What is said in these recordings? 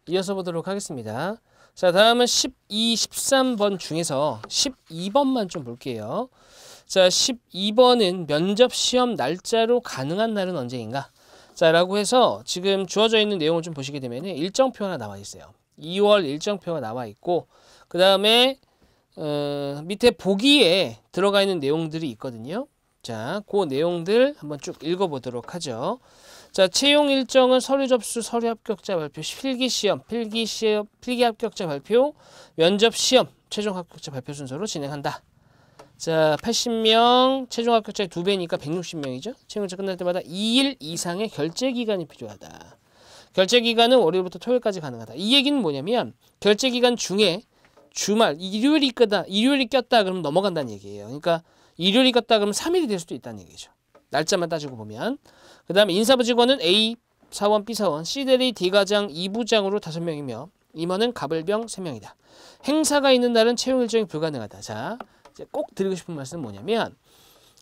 이어서 보도록 하겠습니다. 자, 다음은 12, 13번 중에서 12번만 좀 볼게요. 자, 12번은 면접 시험 날짜로 가능한 날은 언제인가? 자, 라고 해서 지금 주어져 있는 내용을 좀 보시게 되면 일정표 하나 나와 있어요. 2월 일정표가 나와 있고, 그 다음에 밑에 보기에 들어가 있는 내용들이 있거든요. 자, 그 내용들 한번 쭉 읽어보도록 하죠. 자, 채용 일정은 서류 접수, 서류 합격자 발표, 필기 합격자 발표, 면접 시험, 최종 합격자 발표 순서로 진행한다. 자, 80명, 최종 합격자의 2배니까 160명이죠. 채용 일정 끝날 때마다 2일 이상의 결제 기간이 필요하다. 결제 기간은 월요일부터 토요일까지 가능하다. 이 얘기는 뭐냐면 결제 기간 중에 주말, 일요일이 꼈다 그러면 넘어간다는 얘기예요. 그러니까 일요일이 꼈다 그러면 3일이 될 수도 있다는 얘기죠. 날짜만 따지고 보면. 그 다음에 인사부 직원은 A 사원, B 사원, C 대리, D 과장, 2부장으로 5명이며 임원은 갑을병 3명이다. 행사가 있는 날은 채용 일정이 불가능하다. 자, 이제 꼭 드리고 싶은 말씀은 뭐냐면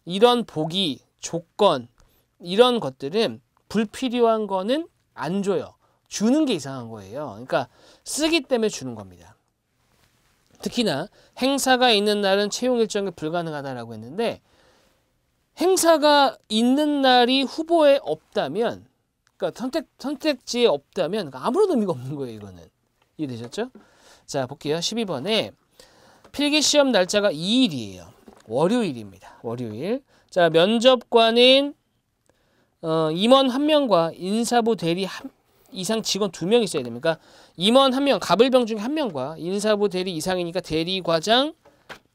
이런 보기, 조건 이런 것들은 불필요한 거는 안 줘요. 주는 게 이상한 거예요. 그러니까 쓰기 때문에 주는 겁니다. 특히나 행사가 있는 날은 채용 일정이 불가능하다라고 했는데 행사가 있는 날이 후보에 없다면, 그러니까 선택지에 없다면 아무런 의미가 없는 거예요. 이거는 이해되셨죠? 자, 볼게요. 12번에 필기시험 날짜가 2일이에요. 월요일입니다. 월요일. 자, 면접관은 임원 1명과 인사부 대리 이상 직원 2명 있어야 됩니까? 임원 1명, 갑을병 중에 1명과 인사부 대리 이상이니까 대리, 과장,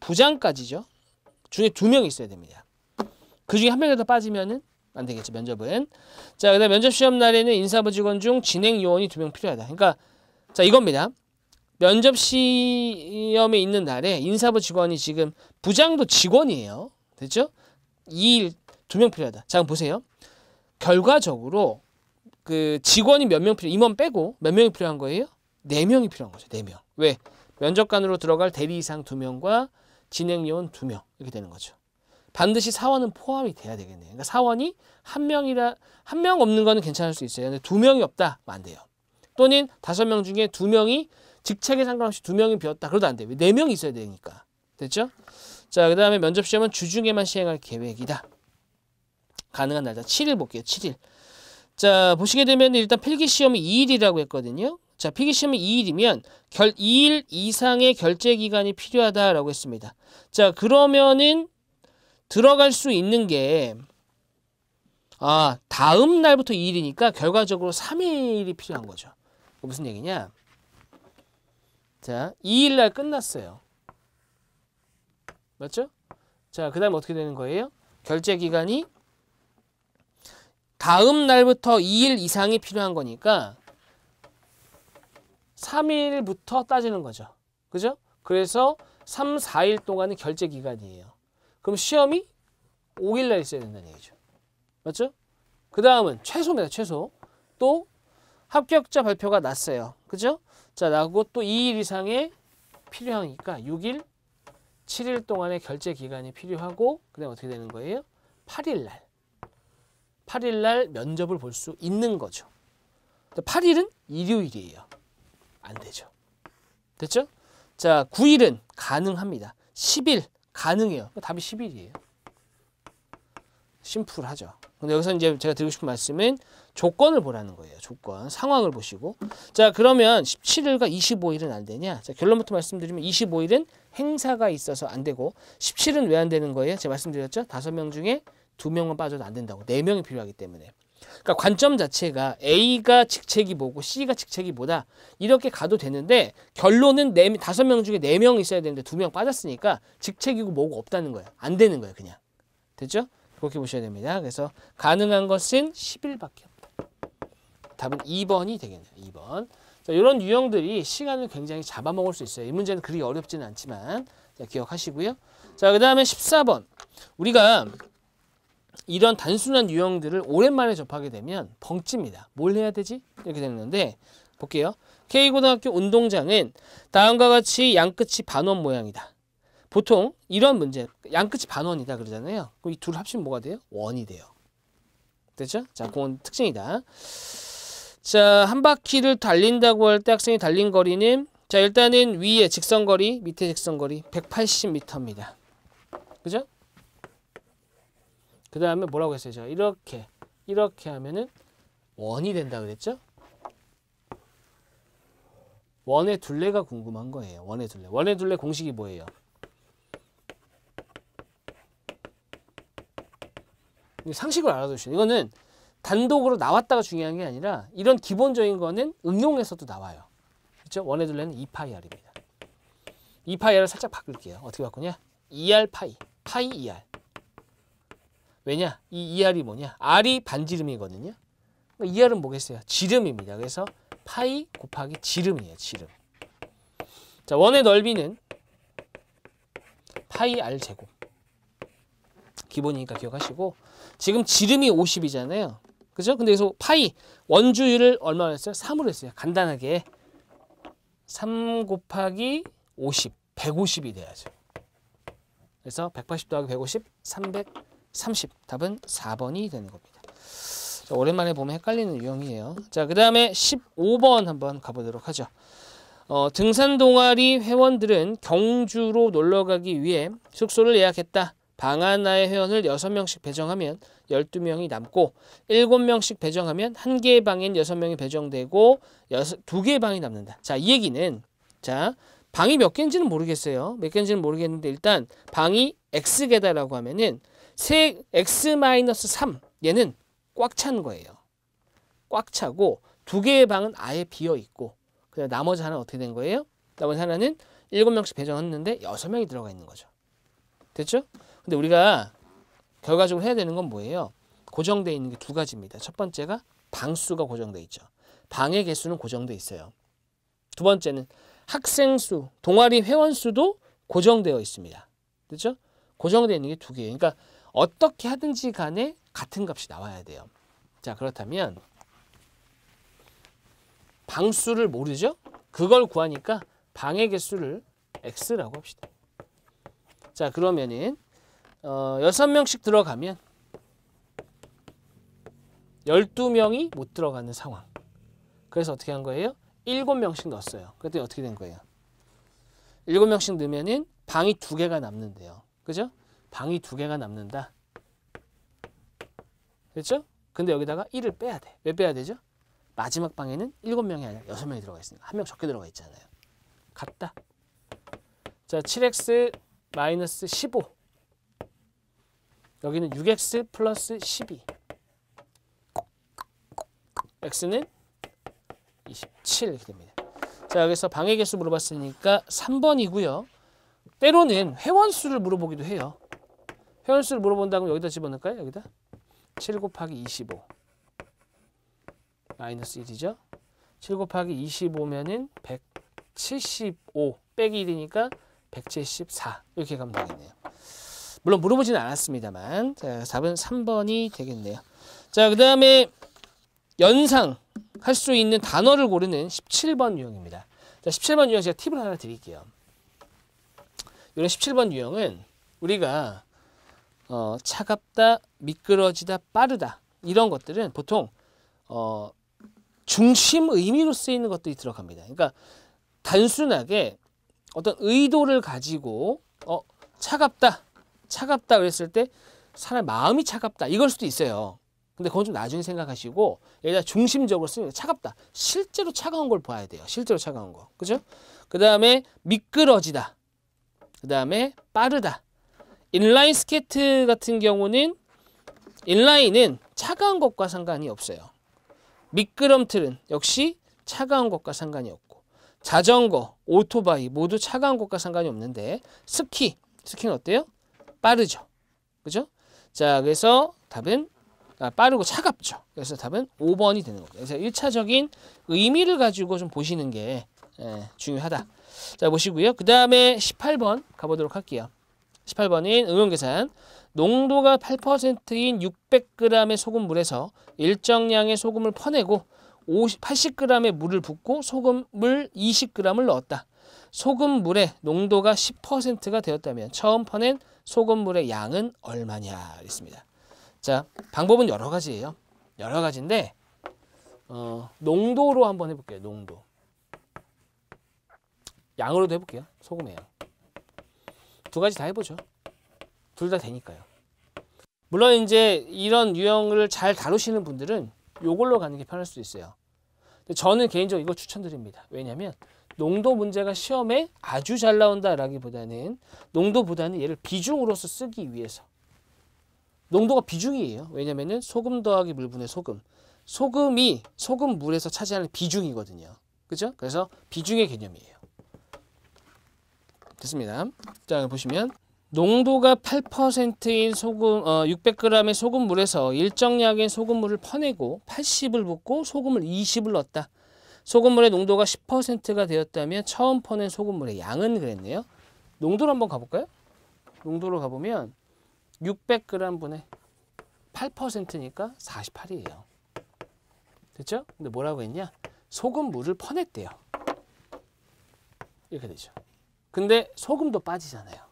부장까지죠. 중에 2명 있어야 됩니다. 그 중에 1명이라도 빠지면은 안 되겠죠, 면접은. 자, 그다음 면접 시험 날에는 인사부 직원 중 진행 요원이 2명 필요하다. 그러니까 자, 이겁니다. 면접 시험에 있는 날에 인사부 직원이 지금 부장도 직원이에요. 됐죠? 2일 2명 필요하다. 자, 그럼 보세요. 결과적으로 그 직원이 몇 명 임원 빼고 몇 명이 필요한 거예요? 4명이 필요한 거죠. 4명. 왜? 면접관으로 들어갈 대리 이상 2명과 진행 요원 2명 이렇게 되는 거죠. 반드시 사원은 포함이 돼야 되겠네요. 그러니까 사원이 1명 없는 거는 괜찮을 수 있어요. 근데 2명이 없다? 안 돼요. 또는 5명 중에 2명이 직책에 상관없이 2명이 비었다. 그래도 안 돼요. 4명이 있어야 되니까. 됐죠? 자, 그 다음에 면접 시험은 주중에만 시행할 계획이다. 가능한 날짜 7일 볼게요. 7일. 자, 보시게 되면 일단 필기시험이 2일이라고 했거든요. 자, 필기시험이 2일이면 2일 이상의 결제 기간이 필요하다라고 했습니다. 자, 그러면은 들어갈 수 있는 게 다음 날부터 2일이니까 결과적으로 3일이 필요한 거죠. 무슨 얘기냐? 자, 2일 날 끝났어요. 맞죠? 자, 그 다음에 어떻게 되는 거예요? 결제 기간이 다음 날부터 2일 이상이 필요한 거니까 3일부터 따지는 거죠. 그죠? 그래서 3, 4일 동안은 결제 기간이에요. 그럼 시험이 5일 날 있어야 된다는 얘기죠. 맞죠? 그 다음은 최소입니다. 최소. 또 합격자 발표가 났어요. 그죠? 자, 나고 또 2일 이상의 필요하니까 6일, 7일 동안의 결제 기간이 필요하고 그 다음에 어떻게 되는 거예요? 8일 날. 8일 날 면접을 볼 수 있는 거죠. 8일은 일요일이에요. 안 되죠. 됐죠? 자, 9일은 가능합니다. 10일 가능해요. 답이 10일이에요. 심플하죠. 근데 여기서 이제 제가 드리고 싶은 말씀은 조건을 보라는 거예요. 조건, 상황을 보시고. 자, 그러면 17일과 25일은 안 되냐? 자, 결론부터 말씀드리면 25일은 행사가 있어서 안 되고 17일은 왜 안 되는 거예요? 제가 말씀드렸죠? 5명 중에 2명만 빠져도 안 된다고. 4명이 필요하기 때문에. 그러니까 관점 자체가 A가 직책이 뭐고 C가 직책이 뭐다. 이렇게 가도 되는데 결론은 5명 중에 4명 있어야 되는데 2명 빠졌으니까 직책이고 뭐고 없다는 거예요. 안 되는 거예요. 그냥. 됐죠? 그렇게 보셔야 됩니다. 그래서 가능한 것은 10일밖에 없다. 답은 2번이 되겠네요. 2번. 자, 이런 유형들이 시간을 굉장히 잡아먹을 수 있어요. 이 문제는 그리 어렵지는 않지만 자, 기억하시고요. 자, 그 다음에 14번. 우리가 이런 단순한 유형들을 오랜만에 접하게 되면 벙찝니다. 뭘 해야 되지? 이렇게 되는데 볼게요. K고등학교 운동장은 다음과 같이 양끝이 반원 모양이다. 보통 이런 문제 양끝이 반원이다 그러잖아요. 그럼 이 둘을 합치면 뭐가 돼요? 원이 돼요. 됐죠? 자, 그건 특징이다. 자, 한 바퀴를 달린다고 할 때 학생이 달린 거리는 자, 일단은 위에 직선거리, 밑에 직선거리 180m입니다. 그죠? 그 다음에 뭐라고 했어요? 제가 이렇게 하면은 원이 된다 그랬죠? 원의 둘레가 궁금한 거예요. 원의 둘레. 원의 둘레 공식이 뭐예요? 상식을 알아두시죠. 이거는 단독으로 나왔다가 중요한 게 아니라 이런 기본적인 거는 응용에서도 나와요. 그렇죠? 원의 둘레는 2파이r입니다. 2파이r을 살짝 바꿀게요. 어떻게 바꾸냐? 2r 파이. 파이 2r. 왜냐? 이 2r이 뭐냐? r이 반지름이거든요. 그러니까 2r은 뭐겠어요? 지름입니다. 그래서 파이 곱하기 지름이에요. 지름. 자, 원의 넓이는 파이 r 제곱. 기본이니까 기억하시고 지금 지름이 50이잖아요. 그죠? 근데 여기서 파이 원주율을 얼마나 했어요? 3으로 했어요. 간단하게 3 곱하기 50, 150이 돼야죠. 그래서 180 더하기 150, 330. 답은 4번이 되는 겁니다. 자, 오랜만에 보면 헷갈리는 유형이에요. 자, 그 다음에 15번 한번 가보도록 하죠. 등산 동아리 회원들은 경주로 놀러가기 위해 숙소를 예약했다. 방 하나의 회원을 6명씩 배정하면 12명이 남고 7명씩 배정하면 1개의 방엔 6명이 배정되고 2개의 방이 남는다. 자, 이 얘기는 자, 방이 몇 개인지는 모르겠어요. 몇 개인지는 모르겠는데 일단 방이 X개다라고 하면은 X-3 얘는 꽉 찬 거예요. 꽉 차고 2개의 방은 아예 비어 있고 그다음 나머지 하나는 어떻게 된 거예요? 나머지 하나는 7명씩 배정했는데 6명이 들어가 있는 거죠. 됐죠? 근데 우리가 결과적으로 해야 되는 건 뭐예요? 고정되어 있는 게 두 가지입니다. 첫 번째가 방수가 고정되어 있죠. 방의 개수는 고정되어 있어요. 두 번째는 학생 수, 동아리 회원 수도 고정되어 있습니다. 그렇죠? 고정되어 있는 게 두 개예요. 그러니까 어떻게 하든지 간에 같은 값이 나와야 돼요. 자, 그렇다면 방수를 모르죠? 그걸 구하니까 방의 개수를 x라고 합시다. 자, 그러면은 6명씩 들어가면 12명이 못 들어가는 상황. 그래서 어떻게 한 거예요? 7명씩 넣었어요. 그랬더니 어떻게 된 거예요? 7명씩 넣으면은 방이 2개가 남는데요. 그죠? 방이 2개가 남는다. 그렇죠? 근데 여기다가 1을 빼야 돼. 왜 빼야 되죠? 마지막 방에는 7명이 아니라 6명이 들어가 있으니까. 1명 적게 들어가 있잖아요. 같다. 자, 7x 마이너스 15. 여기는 6x 플러스 12. x는 27 이렇게 됩니다. 자, 여기서 방의 개수 물어봤으니까 3번이고요. 때로는 회원수를 물어보기도 해요. 회원수를 물어본다면 여기다 집어넣을까요? 여기다 7 곱하기 25 마이너스 1이죠. 7 곱하기 25면은 175 빼기 1이니까 174 이렇게 가면 되겠네요. 물론 물어보지는 않았습니다만 자, 답은 3번이 되겠네요. 자, 그 다음에 연상 할 수 있는 단어를 고르는 17번 유형입니다. 자, 17번 유형 제가 팁을 하나 드릴게요. 이런 17번 유형은 우리가 차갑다, 미끄러지다, 빠르다 이런 것들은 보통 중심 의미로 쓰이는 것들이 들어갑니다. 그러니까 단순하게 어떤 의도를 가지고 차갑다 그랬을 때 사람 마음이 차갑다 이걸 수도 있어요. 근데 그건 좀 나중에 생각하시고 여기다 중심적으로 쓰면 차갑다. 실제로 차가운 걸 봐야 돼요. 실제로 차가운 거. 그죠? 그 다음에 미끄러지다. 그 다음에 빠르다. 인라인 스케이트 같은 경우는 인라인은 차가운 것과 상관이 없어요. 미끄럼틀은 역시 차가운 것과 상관이 없고 자전거, 오토바이 모두 차가운 것과 상관이 없는데 스키는 어때요? 빠르죠. 그죠? 자, 그래서 답은 빠르고 차갑죠. 그래서 답은 5번이 되는 겁니다. 그래서 1차적인 의미를 가지고 좀 보시는 게 중요하다. 자, 보시고요. 그 다음에 18번 가보도록 할게요. 18번인 응용계산. 농도가 8%인 600g의 소금물에서 일정량의 소금을 퍼내고 80g의 물을 붓고 소금물 20g을 넣었다. 소금물의 농도가 10%가 되었다면 처음 퍼낸 소금물의 양은 얼마냐? 있습니다. 자, 방법은 여러 가지예요. 여러 가지인데 농도로 한번 해볼게요. 농도. 양으로도 해볼게요. 소금의 양. 두 가지 다 해보죠. 둘 다 되니까요. 물론 이제 이런 유형을 잘 다루시는 분들은 이걸로 가는 게 편할 수도 있어요. 근데 저는 개인적으로 이거 추천드립니다. 왜냐하면 농도 문제가 시험에 아주 잘 나온다라기보다는 농도보다는 얘를 비중으로서 쓰기 위해서. 농도가 비중이에요. 왜냐면은 소금 더하기 물분의 소금. 소금이 소금 물에서 차지하는 비중이거든요. 그죠? 그래서 비중의 개념이에요. 됐습니다. 자, 보시면 농도가 8%인 소금 600g의 소금물에서 일정량의 소금물을 퍼내고 80을 붓고 소금을 20을 넣었다. 소금물의 농도가 10%가 되었다면 처음 퍼낸 소금물의 양은 그랬네요. 농도로 한번 가볼까요? 농도로 가보면 600g 분의 8%니까 48이에요. 됐죠? 근데 뭐라고 했냐? 소금물을 퍼냈대요. 이렇게 되죠. 근데 소금도 빠지잖아요.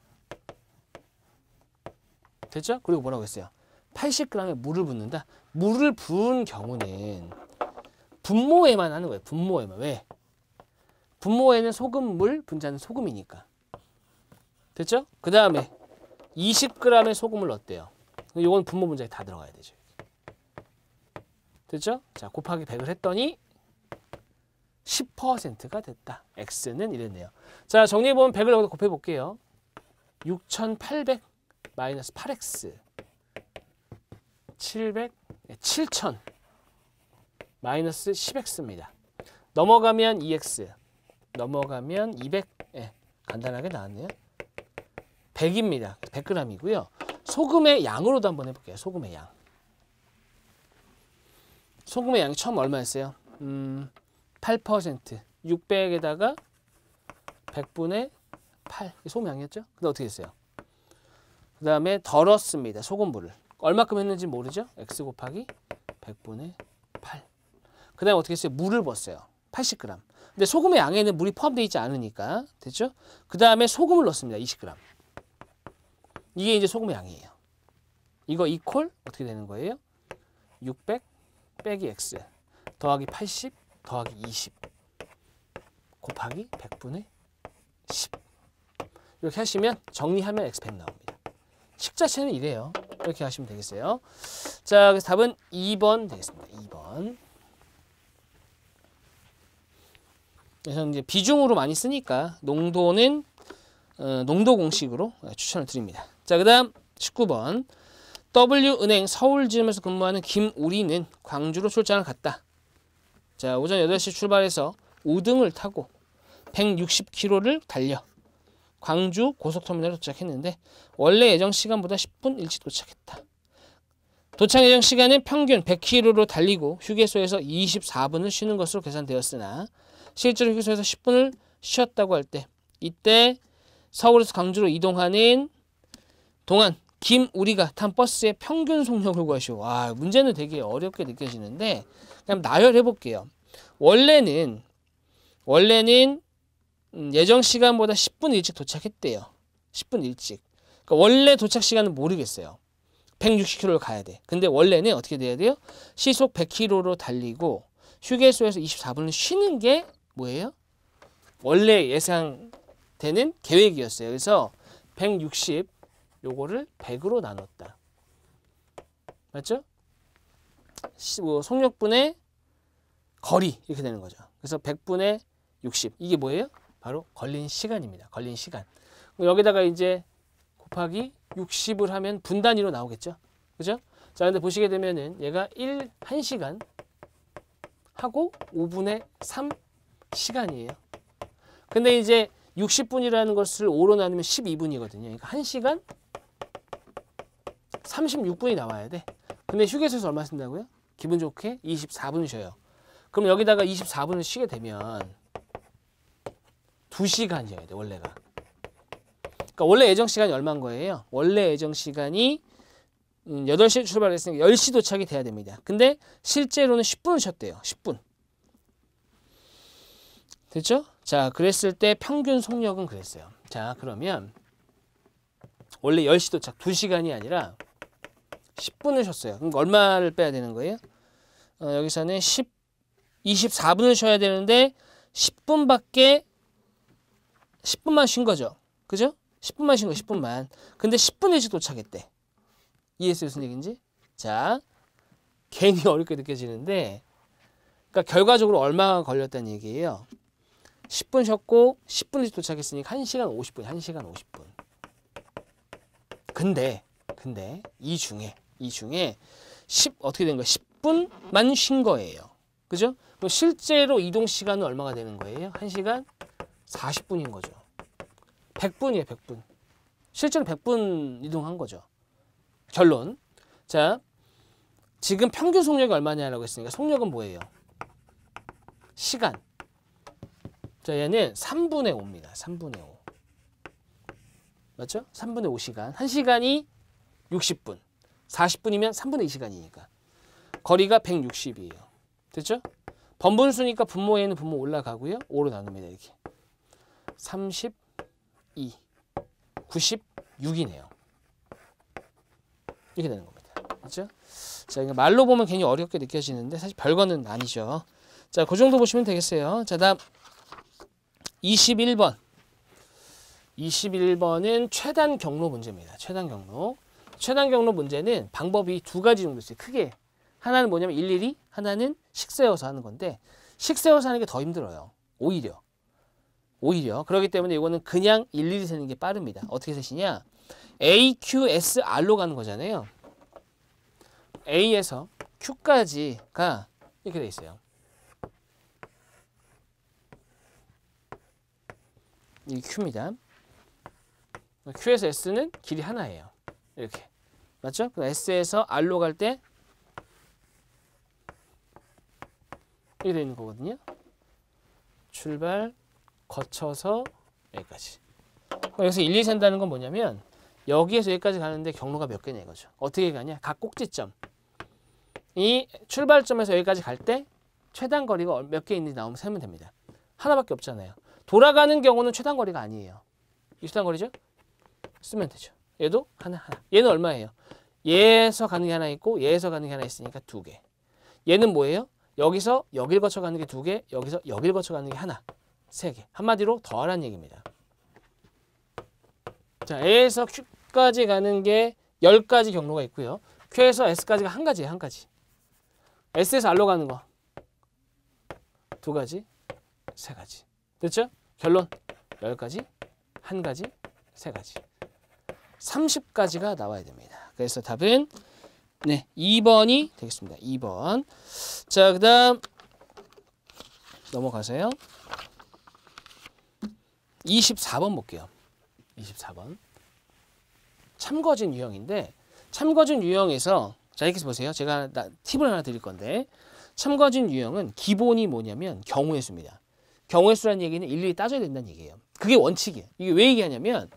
됐죠? 그리고 뭐라고 했어요? 80g의 물을 붓는다. 물을 부은 경우는 분모에만 하는 거예요. 분모에만. 왜? 분모에는 소금물, 분자는 소금이니까. 됐죠? 그 다음에 20g의 소금을 넣었대요. 이건 분모 분자에 다 들어가야 되죠. 됐죠? 자, 곱하기 100을 했더니 10%가 됐다. X는 이랬네요. 자, 정리해보면 100을 여기다 곱해볼게요. 6800 마이너스 8X 7000 마이너스 10X입니다. 넘어가면 2X 넘어가면 200 간단하게 나왔네요. 100입니다. 100g이고요. 소금의 양으로도 한번 해볼게요. 소금의 양. 소금의 양이 처음 얼마였어요? 8% 600에다가 100분의 8 소금 양이었죠? 근데 어떻게 했어요? 그 다음에 덜었습니다. 소금물을 얼마큼 했는지 모르죠? X 곱하기 100분의 8. 그 다음에 어떻게 했어요? 물을 부었어요. 80g. 근데 소금의 양에는 물이 포함되어 있지 않으니까 됐죠? 그 다음에 소금을 넣습니다. 20g. 이게 이제 소금의 양이에요. 이거 이퀄 어떻게 되는 거예요? 600 빼기 X 더하기 80 더하기 20 곱하기 100분의 10. 이렇게 하시면 정리하면 X100 나옵니다. 식 자체는 이래요. 이렇게 하시면 되겠어요. 자, 그래서 답은 2번 되겠습니다. 2번. 그래서 이제 비중으로 많이 쓰니까 농도는 농도 공식으로 추천을 드립니다. 자, 그 다음 19번. W은행 서울지점에서 근무하는 김우리는 광주로 출장을 갔다. 자, 오전 8시 출발해서 우등을 타고 160km를 달려 광주 고속터미널에 도착했는데 원래 예정 시간보다 10분 일찍 도착했다. 도착 예정 시간은 평균 100km로 달리고 휴게소에서 24분을 쉬는 것으로 계산되었으나 실제로 휴게소에서 10분을 쉬었다고 할 때 이때 서울에서 광주로 이동하는 동안 김우리가 탄 버스의 평균 속력을 구하시오. 와, 문제는 되게 어렵게 느껴지는데 그냥 나열해 볼게요. 원래는 예정 시간보다 10분 일찍 도착했대요. 10분 일찍. 그러니까 원래 도착 시간은 모르겠어요. 160km를 가야 돼. 근데 원래는 어떻게 돼야 돼요? 시속 100km로 달리고 휴게소에서 24분을 쉬는 게 뭐예요? 원래 예상되는 계획이었어요. 그래서 160 요거를 100으로 나눴다. 맞죠? 속력분의 거리 이렇게 되는 거죠. 그래서 100분의 60 이게 뭐예요? 바로 걸린 시간입니다. 걸린 시간. 여기다가 이제 곱하기 60을 하면 분 단위로 나오겠죠. 그죠? 자, 근데 보시게 되면은 얘가 1시간 하고 5분의 3 시간이에요. 근데 이제 60분이라는 것을 5로 나누면 12분이거든요. 그러니까 1시간 36분이 나와야 돼. 근데 휴게소에서 얼마 쓴다고요? 기분 좋게 24분 쉬어요. 그럼 여기다가 24분을 쉬게 되면 2시간이어야 돼, 원래가. 그러니까 원래 예정 시간이 얼마인 거예요? 원래 예정 시간이 8시에 출발했으니까 10시 도착이 돼야 됩니다. 근데 실제로는 10분을 쉬었대요. 10분. 됐죠? 자, 그랬을 때 평균 속력은 그랬어요. 자, 그러면 원래 10시 도착 2시간이 아니라 10분을 쉬었어요. 그럼 얼마를 빼야 되는 거예요? 여기서는 10 24분을 쉬어야 되는데 10분만 쉰 거죠. 그죠? 10분만 쉰 거, 10분만. 근데 10분 일찍 도착했대. 이해했어요? 무슨 얘기인지? 자, 괜히 어렵게 느껴지는데, 그러니까 결과적으로 얼마가 걸렸다는 얘기예요. 10분 쉬었고 10분 일찍 도착했으니까 1시간 50분, 1시간 50분. 근데 이 중에 어떻게 된 거예요? 10분만 쉰 거예요. 그죠? 그럼 실제로 이동 시간은 얼마가 되는 거예요? 1시간 40분인 거죠. 100분이에요, 100분. 실제로 100분 이동한 거죠. 결론. 자, 지금 평균 속력이 얼마냐라고 했으니까 속력은 뭐예요? 시간. 자, 얘는 3분의 5입니다. 3분의 5. 맞죠? 3분의 5시간. 1시간이 60분. 40분이면 3분의 2시간이니까. 거리가 160이에요. 됐죠? 번분수니까 분모에는 분모 올라가고요. 5로 나눕니다. 이렇게. 32. 96이네요. 이렇게 되는 겁니다. 맞죠? 자, 이거 말로 보면 괜히 어렵게 느껴지는데 사실 별거는 아니죠. 자, 그 정도 보시면 되겠어요. 자, 다음 21번. 21번은 최단 경로 문제입니다. 최단 경로. 최단 경로 문제는 방법이 두 가지 정도 있어요. 크게. 하나는 뭐냐면 일일이, 하나는 식 세워서 하는 건데 식 세워서 하는 게 더 힘들어요. 오히려. 그렇기 때문에 이거는 그냥 일일이 세는 게 빠릅니다. 어떻게 세시냐? A, Q, S, R로 가는 거잖아요. A에서 Q까지가 이렇게 돼 있어요. 이 Q입니다. Q에서 S는 길이 하나예요. 이렇게. 맞죠? 그럼 S에서 R로 갈 때 이렇게 되어 있는 거거든요. 출발, 거쳐서 여기까지. 여기서 1, 2 센다는 건 뭐냐면 여기에서 여기까지 가는데 경로가 몇 개냐 이거죠. 어떻게 가냐? 각 꼭지점. 이 출발점에서 여기까지 갈 때 최단 거리가 몇 개 있는지 나오면 세면 됩니다. 하나밖에 없잖아요. 돌아가는 경우는 최단 거리가 아니에요. 이 최단 거리죠? 쓰면 되죠. 얘도 하나. 얘는 얼마예요? 얘에서 가는 게 하나 있고 얘에서 가는 게 하나 있으니까 2개. 얘는 뭐예요? 여기서 여길 거쳐 가는 게 2개, 여기서 여길 거쳐 가는 게 하나. 3개. 한마디로 더하라는 얘기입니다. 자, A에서 Q까지 가는 게 10가지 경로가 있고요. Q에서 S까지가 한 가지예요. 한 가지. S에서 R로 가는 거 2가지, 3가지. 됐죠? 결론 10가지, 1가지, 3가지. 30가지가 나와야 됩니다. 그래서 답은 네, 2번이 되겠습니다. 2번. 자, 그 다음 넘어가세요. 24번 볼게요. 24번. 참거진 유형인데 참거진 유형에서 자, 이렇게 보세요. 제가 팁을 하나 드릴 건데 참거진 유형은 기본이 뭐냐면 경우의 수입니다. 경우의 수라는 얘기는 일일이 따져야 된다는 얘기예요. 그게 원칙이에요. 이게 왜 얘기하냐면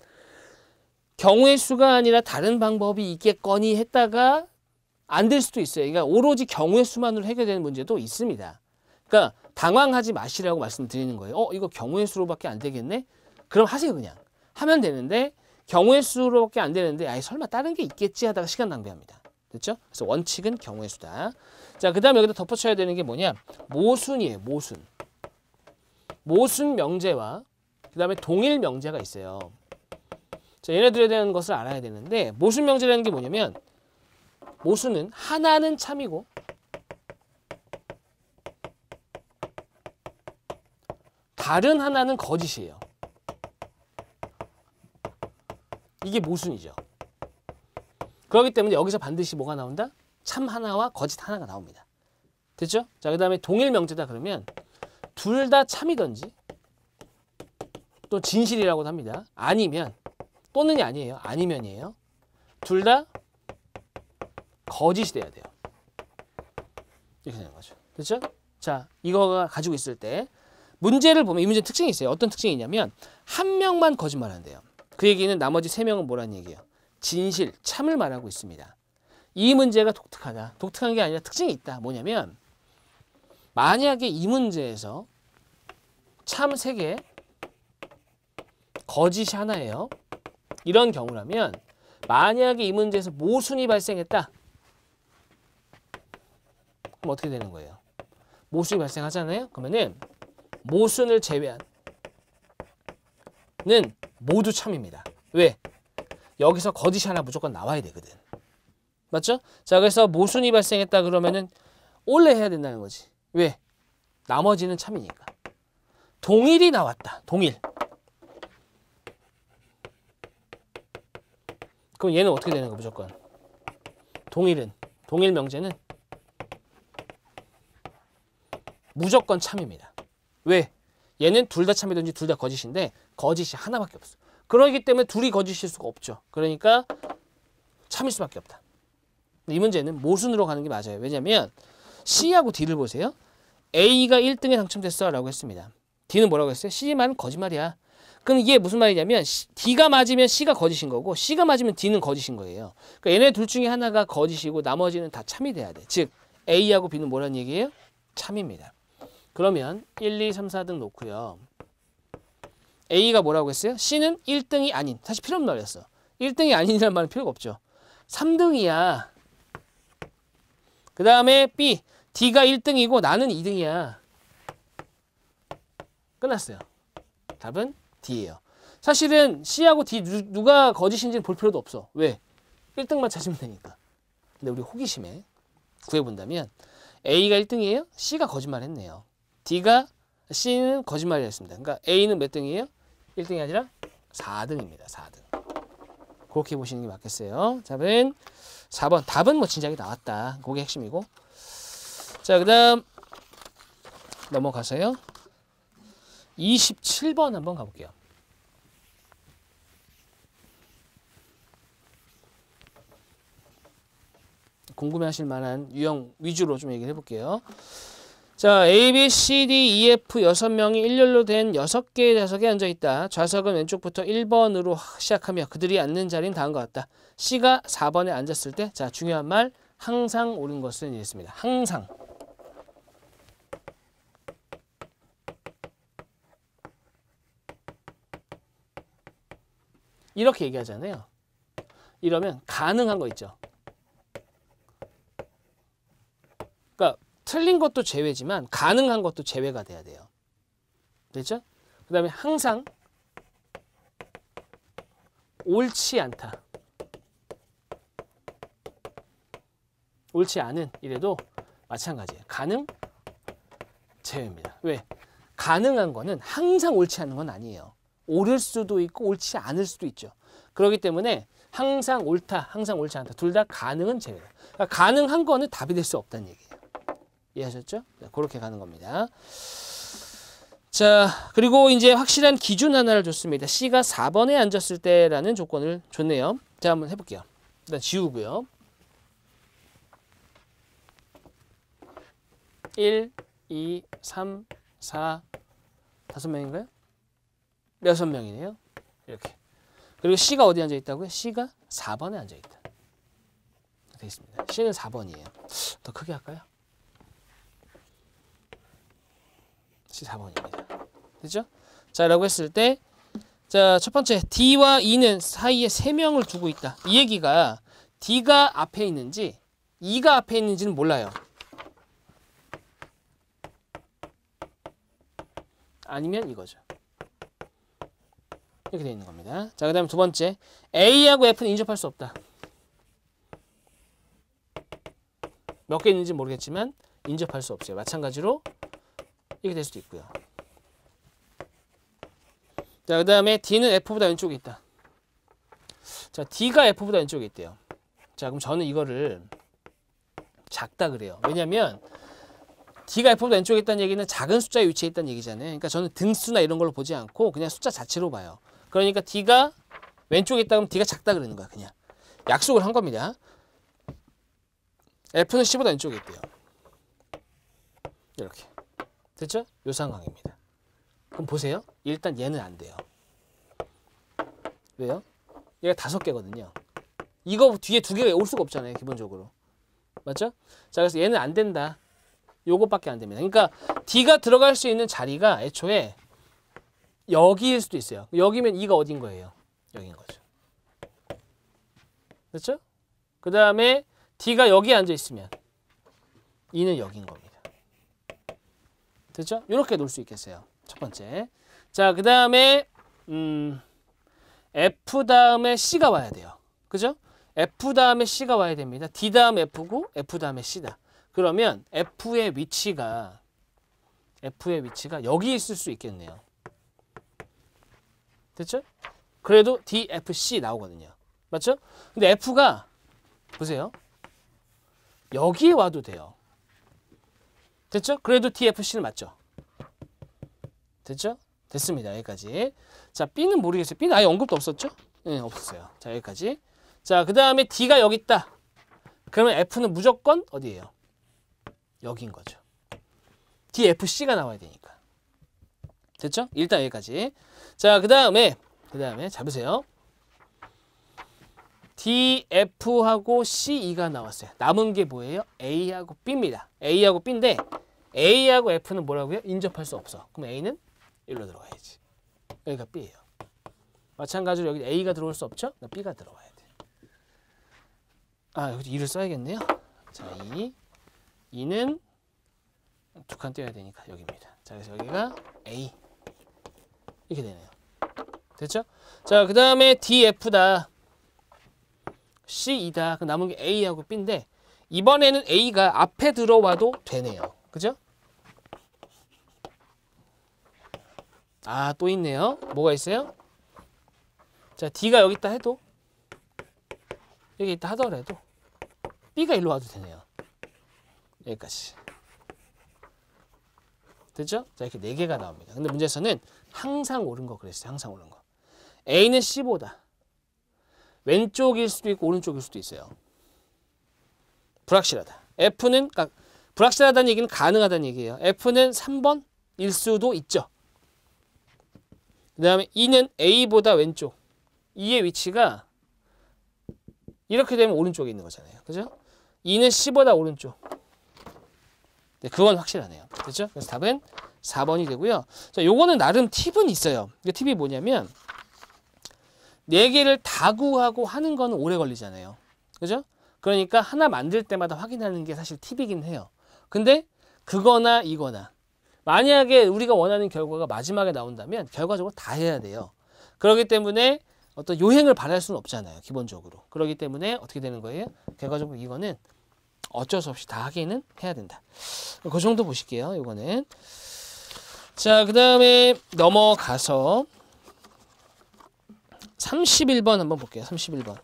경우의 수가 아니라 다른 방법이 있겠거니 했다가 안 될 수도 있어요. 그러니까 오로지 경우의 수만으로 해결되는 문제도 있습니다. 그러니까 당황하지 마시라고 말씀드리는 거예요. 이거 경우의 수로밖에 안 되겠네? 그럼 하세요 그냥. 하면 되는데 경우의 수로밖에 안 되는데 아이 설마 다른 게 있겠지 하다가 시간 낭비합니다. 됐죠? 그래서 원칙은 경우의 수다. 자, 그 다음에 여기다 덧붙여야 되는 게 뭐냐? 모순이에요. 모순. 모순 명제와 그 다음에 동일 명제가 있어요. 자, 얘네들에 대한 것을 알아야 되는데 모순 명제라는 게 뭐냐면 모순은 하나는 참이고 다른 하나는 거짓이에요. 이게 모순이죠. 그렇기 때문에 여기서 반드시 뭐가 나온다? 참 하나와 거짓 하나가 나옵니다. 됐죠? 자, 그 다음에 동일 명제다 그러면 둘 다 참이든지 또 진실이라고도 합니다. 아니면 또는이 아니에요. 아니면이에요. 둘 다 거짓이 돼야 돼요. 이렇게 되는 거죠. 됐죠? 자, 이거가 가지고 있을 때 문제를 보면 이 문제 특징이 있어요. 어떤 특징이 있냐면 한 명만 거짓말한대요. 그 얘기는 나머지 3명은 뭐라는 얘기예요? 진실, 참을 말하고 있습니다. 이 문제가 독특하다. 독특한 게 아니라 특징이 있다. 뭐냐면 만약에 이 문제에서 참 3개, 거짓이 하나예요. 이런 경우라면 만약에 이 문제에서 모순이 발생했다. 그럼 어떻게 되는 거예요? 모순이 발생하잖아요. 그러면은 모순을 제외한 는 모두 참입니다. 왜? 여기서 거짓이 하나 무조건 나와야 되거든. 맞죠? 자, 그래서 모순이 발생했다 그러면은 올래 해야 된다는 거지. 왜? 나머지는 참이니까. 동일이 나왔다. 동일. 그럼 얘는 어떻게 되는 거 무조건? 동일 명제는 무조건 참입니다. 왜? 얘는 둘 다 참이든지 둘 다 거짓인데 거짓이 하나밖에 없어. 그러기 때문에 둘이 거짓일 수가 없죠. 그러니까 참일 수밖에 없다. 이 문제는 모순으로 가는 게 맞아요. 왜냐면 C하고 D를 보세요. A가 1등에 당첨됐어 라고 했습니다. D는 뭐라고 했어요? C만 거짓말이야. 그럼 이게 무슨 말이냐면 D가 맞으면 C가 거짓인 거고 C가 맞으면 D는 거짓인 거예요. 그러니까 얘네 둘 중에 하나가 거짓이고 나머지는 다 참이 돼야 돼. 즉 A하고 B는 뭐라는 얘기예요? 참입니다. 그러면 1, 2, 3, 4등 놓고요. A가 뭐라고 했어요? C는 1등이 아닌. 사실 필요 없는 말이었어. 1등이 아닌이라는 말은 필요가 없죠. 3등이야. 그 다음에 B. D가 1등이고 나는 2등이야. 끝났어요. 답은 D예요. 사실은 C하고 D 누가 거짓인지는 볼 필요도 없어. 왜? 1등만 찾으면 되니까. 근데 우리 호기심에 구해본다면 A가 1등이에요? C가 거짓말했네요. C는 거짓말이 했습니다. 그러니까 A는 몇 등이에요? 1등이 아니라 4등입니다. 4등. 그렇게 보시는 게 맞겠어요. 답은 4번. 답은 뭐 진작에 나왔다. 그게 핵심이고. 자, 그 다음 넘어가서요. 27번 한번 가볼게요. 궁금해하실 만한 유형 위주로 좀 얘기를 해볼게요. 자, A, B, C, D, E, F 6명이 일렬로 된 6개의 좌석에 앉아있다. 좌석은 왼쪽부터 1번으로 시작하며 그들이 앉는 자리는 다음과 같다. C가 4번에 앉았을 때, 자, 중요한 말, 항상 옳은 것은 이랬습니다. 항상. 이렇게 얘기하잖아요. 이러면 가능한 거 있죠. 그러니까 틀린 것도 제외지만 가능한 것도 제외가 돼야 돼요. 됐죠? 그 다음에 항상 옳지 않다. 옳지 않은 이래도 마찬가지예요. 가능, 제외입니다. 왜? 가능한 거는 항상 옳지 않은 건 아니에요. 옳을 수도 있고 옳지 않을 수도 있죠. 그렇기 때문에 항상 옳다, 항상 옳지 않다. 둘 다 가능은 제외다. 그러니까 가능한 거는 답이 될 수 없다는 얘기예요. 이해하셨죠? 네, 그렇게 가는 겁니다. 자, 그리고 이제 확실한 기준 하나를 줬습니다. C가 4번에 앉았을 때라는 조건을 줬네요. 자, 한번 해볼게요. 일단 지우고요. 1, 2, 3, 4, 5명인가요? 6명이네요. 이렇게. 그리고 C가 어디 앉아 있다고요? C가 4번에 앉아 있다. 되어 있습니다. C는 4번이에요. 더 크게 할까요? C 4번입니다. 됐죠? 자, 라고 했을 때, 자, 첫 번째, D와 E는 사이에 3명을 두고 있다. 이 얘기가 D가 앞에 있는지 E가 앞에 있는지는 몰라요. 아니면 이거죠. 이렇게 되어 있는 겁니다. 자, 그 다음에 두 번째, A하고 F는 인접할 수 없다. 몇 개 있는지 모르겠지만 인접할 수 없어요. 마찬가지로 이렇게 될 수도 있고요. 자, 그 다음에 D는 F보다 왼쪽에 있다. 자, D가 F보다 왼쪽에 있대요. 자, 그럼 저는 이거를 작다 그래요. 왜냐면 D가 F보다 왼쪽에 있다는 얘기는 작은 숫자에 위치해 있다는 얘기잖아요. 그러니까 저는 등수나 이런 걸로 보지 않고 그냥 숫자 자체로 봐요. 그러니까 D가 왼쪽에 있다 그러면 D가 작다 그러는 거야. 그냥 약속을 한 겁니다. F는 C보다 왼쪽에 있대요. 이렇게. 됐죠? 요 상황입니다. 그럼 보세요. 일단 얘는 안 돼요. 왜요? 얘가 5개거든요. 이거 뒤에 2개가 올 수가 없잖아요. 기본적으로. 맞죠? 자, 그래서 얘는 안 된다. 요것밖에 안 됩니다. 그러니까 D가 들어갈 수 있는 자리가 애초에 여기일 수도 있어요. 여기면 E가 어딘 거예요? 여기인 거죠. 그렇죠? 그 다음에 D가 여기에 앉아 있으면 E는 여기인 겁니다. 됐죠? 이렇게 놓을 수 있겠어요. 첫 번째. 자, 그 다음에 F 다음에 C가 와야 돼요. 그죠? F 다음에 C가 와야 됩니다. D 다음 F고 F 다음에 C다. 그러면 F의 위치가 여기 있을 수 있겠네요. 됐죠? 그래도 DFC 나오거든요. 맞죠? 근데 F가 보세요. 여기에 와도 돼요. 됐죠? 그래도 DFC는 맞죠? 됐죠? 됐습니다. 여기까지. 자, B는 모르겠어요. B는 아예 언급도 없었죠? 네, 없었어요. 자, 여기까지. 자, 그 다음에 D가 여기 있다. 그러면 F는 무조건 어디예요? 여기인 거죠. DFC가 나와야 되니까. 됐죠? 일단 여기까지. 자, 그 다음에 잡으세요. DF하고 CE가 나왔어요. 남은 게 뭐예요? A하고 B입니다. A하고 B인데 A하고 F는 뭐라고요? 인접할 수 없어. 그럼 A는 일로 들어가야지. 여기가 B예요. 마찬가지로 여기 A가 들어올 수 없죠? B가 들어와야 돼. 아, 여기 2를 써야겠네요. 자, 2는 두 칸 떼야 되니까 여기입니다. 자, 그래서 여기가 A 이렇게 되네요. 됐죠? 자, 그 다음에 DF다. C이다. 그 남은 게 A하고 B인데 이번에는 A가 앞에 들어와도 되네요. 그죠? 아, 또 있네요. 뭐가 있어요? 자, D가 여기 있다 해도 여기 있다 하더라도 B가 일로 와도 되네요. 여기까지. 됐죠? 자, 이렇게 4개가 나옵니다. 근데 문제에서는 항상 옳은 거 그랬어요. 항상 옳은 거. A는 C보다 왼쪽일 수도 있고 오른쪽일 수도 있어요. 불확실하다. F는 그러니까 불확실하다는 얘기는 가능하다는 얘기예요. F는 3번일 수도 있죠. 그 다음에 E는 A보다 왼쪽. E의 위치가 이렇게 되면 오른쪽에 있는 거잖아요. 그죠? E는 C보다 오른쪽. 네, 그건 확실하네요. 됐죠? 그래서 답은 4번이 되고요. 자, 요거는 나름 팁은 있어요. 그 팁이 뭐냐면 4개를 다 구하고 하는 거는 오래 걸리잖아요. 그죠? 그러니까 하나 만들 때마다 확인하는 게 사실 팁이긴 해요. 근데 그거나 이거나 만약에 우리가 원하는 결과가 마지막에 나온다면 결과적으로 다 해야 돼요. 그렇기 때문에 어떤 요행을 바랄 수는 없잖아요. 기본적으로. 그렇기 때문에 어떻게 되는 거예요? 결과적으로 이거는 어쩔 수 없이 다 하기는 해야 된다. 그 정도 보실게요. 이거는. 자, 그 다음에 넘어가서 31번 한번 볼게요. 31번.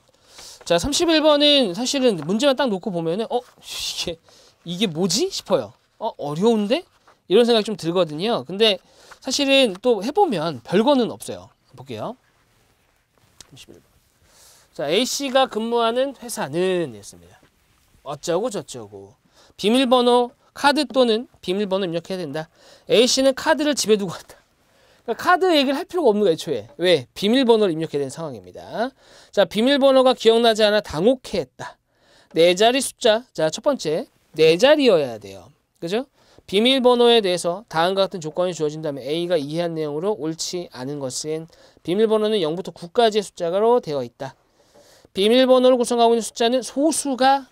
자, 31번은 사실은 문제만 딱 놓고 보면은 이게 뭐지? 싶어요. 어려운데? 이런 생각이 좀 들거든요. 근데 사실은 또 해보면 별거는 없어요. 볼게요. 31번. 자, A씨가 근무하는 회사는 했습니다. 어쩌고 저쩌고. 비밀번호, 카드 또는 비밀번호 입력해야 된다. A씨는 카드를 집에 두고 갔다. 그러니까 카드 얘기를 할 필요가 없는 거예요, 애초에. 왜? 비밀번호를 입력해야 되는 상황입니다. 자, 비밀번호가 기억나지 않아 당혹해했다. 4자리 숫자. 자, 첫 번째. 4자리여야 돼요. 그죠? 비밀번호에 대해서 다음과 같은 조건이 주어진다면 A가 이해한 내용으로 옳지 않은 것은 비밀번호는 0부터 9까지의 숫자로 되어 있다. 비밀번호를 구성하고 있는 숫자는 소수가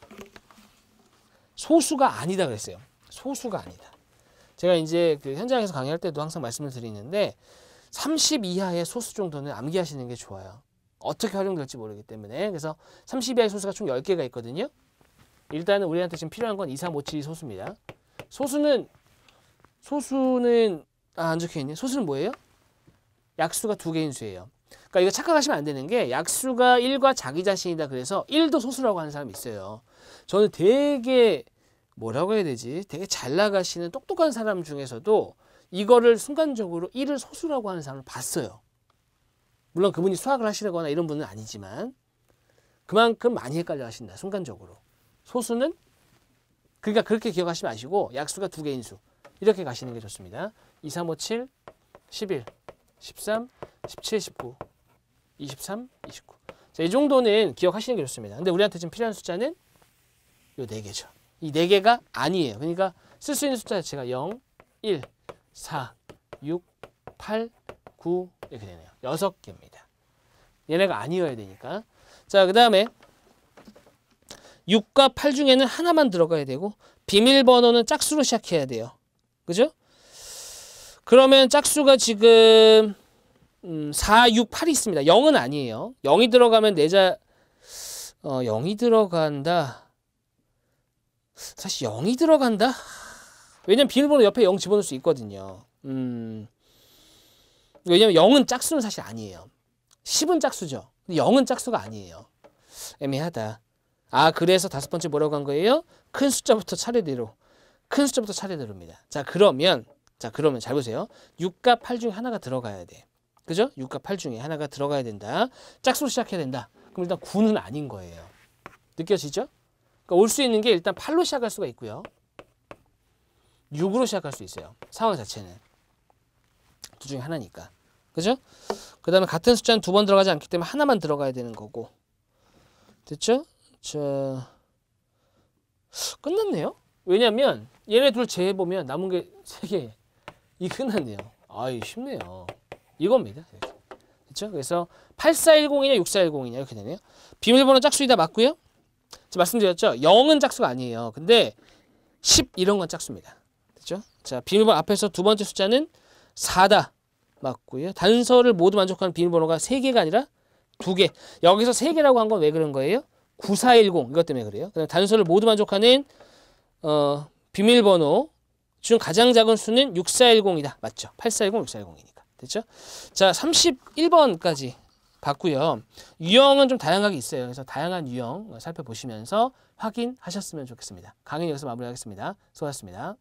아니다 그랬어요. 소수가 아니다. 제가 이제 그 현장에서 강의할 때도 항상 말씀을 드리는데 30 이하의 소수 정도는 암기하시는 게 좋아요. 어떻게 활용될지 모르기 때문에. 그래서 30 이하의 소수가 총 10개가 있거든요. 일단은 우리한테 지금 필요한 건 2, 3, 5, 7이 소수입니다. 소수는 안 적혀있네. 소수는 뭐예요? 약수가 2개인 수예요. 그러니까 이거 착각하시면 안 되는 게 약수가 1과 자기 자신이다 그래서 1도 소수라고 하는 사람이 있어요. 저는 되게 뭐라고 해야 되지? 되게 잘 나가시는 똑똑한 사람 중에서도 이거를 순간적으로 1을 소수라고 하는 사람을 봤어요. 물론 그분이 수학을 하시거나 이런 분은 아니지만 그만큼 많이 헷갈려 하신다. 순간적으로. 소수는 그러니까 그렇게 기억하시면 아시고 약수가 2개인 수. 이렇게 가시는 게 좋습니다. 2, 3, 5, 7, 11, 13, 17, 19, 23, 29. 자, 이 정도는 기억하시는 게 좋습니다. 근데 우리한테 지금 필요한 숫자는 요 4개죠. 이 4개가 아니에요. 그러니까 쓸 수 있는 숫자 자체가 0, 1, 4, 6, 8, 9 이렇게 되네요. 6개입니다. 얘네가 아니어야 되니까. 자, 그 다음에 6과 8 중에는 하나만 들어가야 되고 비밀번호는 짝수로 시작해야 돼요. 그죠? 그러면 짝수가 지금 4, 6, 8이 있습니다. 0은 아니에요. 0이 들어가면 0이 들어간다. 사실 0이 들어간다. 왜냐면 비밀번호 옆에 0 집어넣을 수 있거든요. 왜냐면 0은 짝수는 사실 아니에요. 10은 짝수죠. 근데 0은 짝수가 아니에요. 애매하다. 아, 그래서 다섯 번째 뭐라고 한 거예요? 큰 숫자부터 차례대로. 큰 숫자부터 차례대로입니다. 자, 그러면 잘 보세요. 6과 8 중에 하나가 들어가야 돼. 그죠? 6과 8 중에 하나가 들어가야 된다. 짝수로 시작해야 된다. 그럼 일단 9는 아닌 거예요. 느껴지죠? 그러니까 올 수 있는 게 일단 8로 시작할 수가 있고요. 6으로 시작할 수 있어요. 상황 자체는. 둘 중에 하나니까. 그죠? 그 다음에 같은 숫자는 두 번 들어가지 않기 때문에 하나만 들어가야 되는 거고. 됐죠? 자, 끝났네요. 왜냐면 얘네 둘 제해보면 남은 게 3개. 이 끝났네요. 아이, 쉽네요. 이겁니다. 그렇죠? 그래서 8410이냐 6410이냐 이렇게 되네요. 비밀번호 짝수이다 맞고요. 제가 말씀드렸죠. 0은 짝수가 아니에요. 근데 10 이런 건 짝수입니다. 그렇죠? 자, 비밀번호 앞에서 두 번째 숫자는 4다 맞고요. 단서를 모두 만족하는 비밀번호가 3개가 아니라 2개. 여기서 3개라고 한 건 왜 그런 거예요? 9410 이것 때문에 그래요. 그다음 단서를 모두 만족하는 비밀번호 중 가장 작은 수는 6410이다. 맞죠? 8410, 6410이니까. 됐죠? 자, 31번까지 봤고요. 유형은 좀 다양하게 있어요. 그래서 다양한 유형 살펴보시면서 확인하셨으면 좋겠습니다. 강의 여기서 마무리하겠습니다. 수고하셨습니다.